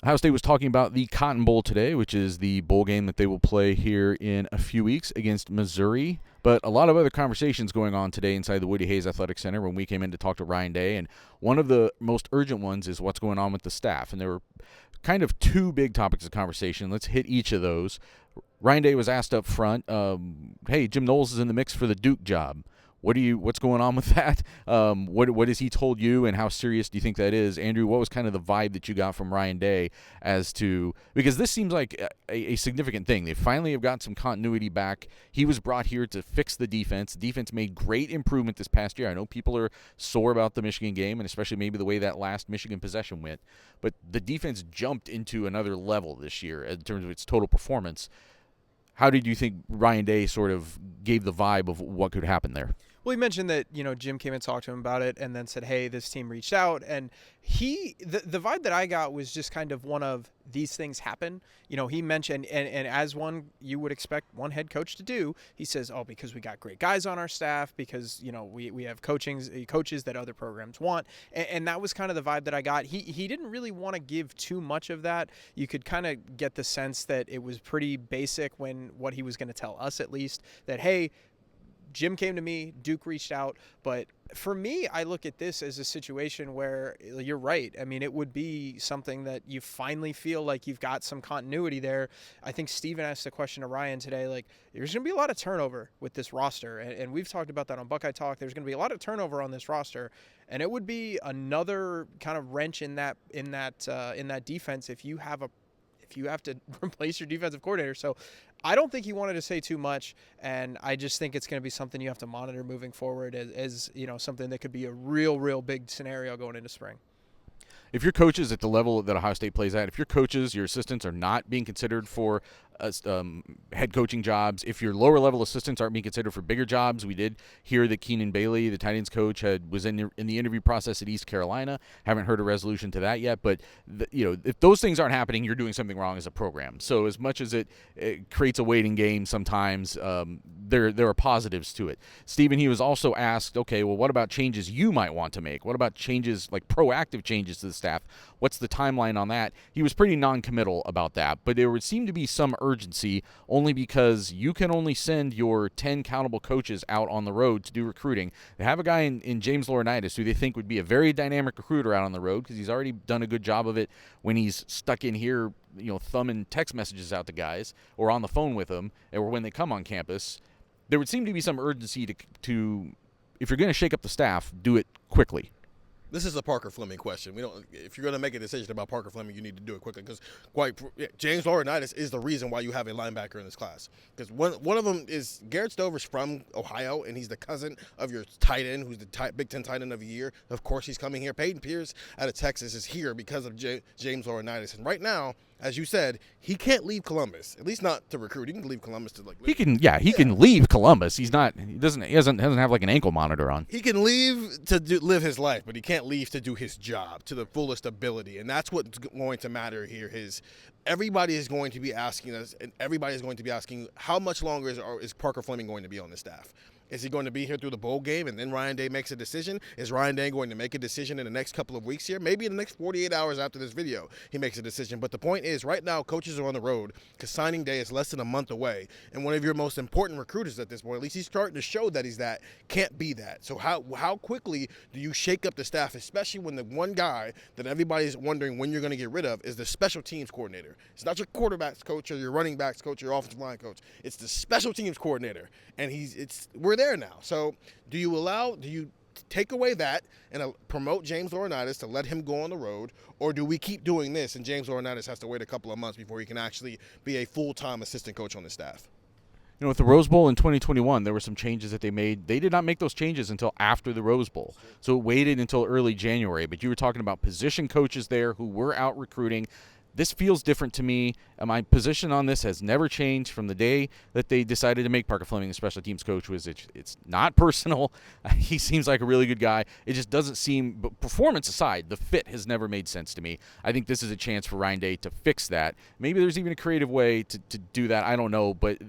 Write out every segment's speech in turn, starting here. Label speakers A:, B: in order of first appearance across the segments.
A: Ohio State was talking about the Cotton Bowl today, which is the bowl game that they will play here in a few weeks against Missouri. But a lot of other conversations going on today inside the Woody Hayes Athletic Center when we came in to talk to Ryan Day. And one of the most urgent ones is what's going on with the staff. And there were kind of two big topics of conversation. Let's hit each of those. Ryan Day was asked up front, hey, Jim Knowles is in the mix for the Duke job. What's going on with that? What has he told you, and how serious do you think that is? Andrew, what was kind of the vibe that you got from Ryan Day as to, because this seems like a significant thing. They finally have got some continuity back. He was brought here to fix the defense. The defense made great improvement this past year. I know people are sore about the Michigan game, and especially maybe the way that last Michigan possession went, but the defense jumped into another level this year in terms of its total performance. How did you think Ryan Day sort of gave the vibe of what could happen there?
B: Well, he mentioned that, Jim came and talked to him about it and then said, hey, this team reached out. And the vibe that I got was just kind of one of these things happen. He mentioned, and as one you would expect one head coach to do, he says, because we got great guys on our staff, because, we have coaches that other programs want. And that was kind of the vibe that I got. He didn't really want to give too much of that. You could kind of get the sense that it was pretty basic when what he was going to tell us, at least, that, hey, Jim came to me, Duke reached out, but for me, I look at this as a situation where you're right. I mean, it would be something that you finally feel like you've got some continuity there. I think Steven asked a question to Ryan today, like, there's going to be a lot of turnover with this roster, and we've talked about that on Buckeye Talk. There's going to be a lot of turnover on this roster, and it would be another kind of wrench in that defense if you have to replace your defensive coordinator. So I don't think he wanted to say too much, and I just think it's going to be something you have to monitor moving forward as something that could be a real big scenario going into spring.
A: If your coaches at the level that Ohio State plays at, if your coaches, your assistants are not being considered for head coaching jobs, if your lower level assistants aren't being considered for bigger jobs, we did hear that Keenan Bailey, the tight ends coach, was in the interview process at East Carolina. Haven't heard a resolution to that yet, but if those things aren't happening, you're doing something wrong as a program. So as much as it creates a waiting game sometimes, there are positives to it. Stephen, he was also asked, okay, well, what about changes you might want to make? What about changes, like proactive changes to the staff? What's the timeline on that? He was pretty non-committal about that, but there would seem to be some urgency only because you can only send your 10 countable coaches out on the road to do recruiting. They have a guy in James Laurinaitis who they think would be a very dynamic recruiter out on the road because he's already done a good job of it when he's stuck in here, thumbing text messages out to guys or on the phone with them or when they come on campus. There would seem to be some urgency to if you're going to shake up the staff, do it quickly.
C: This is a Parker Fleming question. If you're going to make a decision about Parker Fleming, you need to do it quickly because James Laurinaitis is the reason why you have a linebacker in this class. Because one of them is Garrett Stover's from Ohio, and he's the cousin of your tight end, who's the Big Ten tight end of the year. Of course, he's coming here. Peyton Pierce out of Texas is here because of James Laurinaitis. And right now, as you said, he can't leave Columbus. At least not to recruit. He can leave Columbus to
A: He can leave Columbus. He doesn't have like an ankle monitor on.
C: He can leave to live his life, but he can't leave to do his job to the fullest ability. And that's what's going to matter here. Everybody is going to be asking us, and everybody is going to be asking, how much longer is Parker Fleming going to be on the staff? Is he going to be here through the bowl game and then Ryan Day makes a decision? Is Ryan Day going to make a decision in the next couple of weeks here? Maybe in the next 48 hours after this video, he makes a decision. But the point is, right now, coaches are on the road because signing day is less than a month away. And one of your most important recruiters at this point, at least he's starting to show that he's that, can't be that. So how quickly do you shake up the staff, especially when the one guy that everybody's wondering when you're going to get rid of is the special teams coordinator? It's not your quarterbacks coach or your running backs coach or your offensive line coach. It's the special teams coordinator. And we're there now. So do you take away that and promote James Laurinaitis to let him go on the road, or do we keep doing this and James Laurinaitis has to wait a couple of months before he can actually be a full-time assistant coach on the staff?
A: With the Rose Bowl in 2021, there were some changes that they made. They did not make those changes until after the Rose Bowl. So it waited until early January. But you were talking about position coaches there who were out recruiting. This feels different to me. My position on this has never changed from the day that they decided to make Parker Fleming the special teams coach. It's not personal. He seems like a really good guy. It just doesn't seem, but performance aside, the fit has never made sense to me. I think this is a chance for Ryan Day to fix that. Maybe there's even a creative way to do that. I don't know, but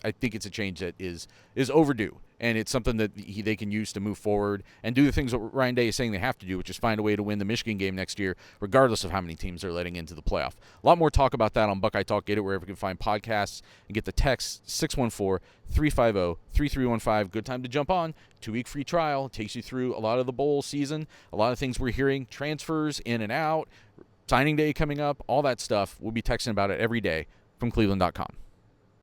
A: I think it's a change that is overdue. and it's something that they can use to move forward and do the things that Ryan Day is saying they have to do, which is find a way to win the Michigan game next year, regardless of how many teams they're letting into the playoff. A lot more talk about that on Buckeye Talk. Get it wherever you can find podcasts, and get the text 614-350-3315. Good time to jump on. 2-week free trial. Takes you through a lot of the bowl season, a lot of things we're hearing, transfers in and out, signing day coming up, all that stuff. We'll be texting about it every day from cleveland.com.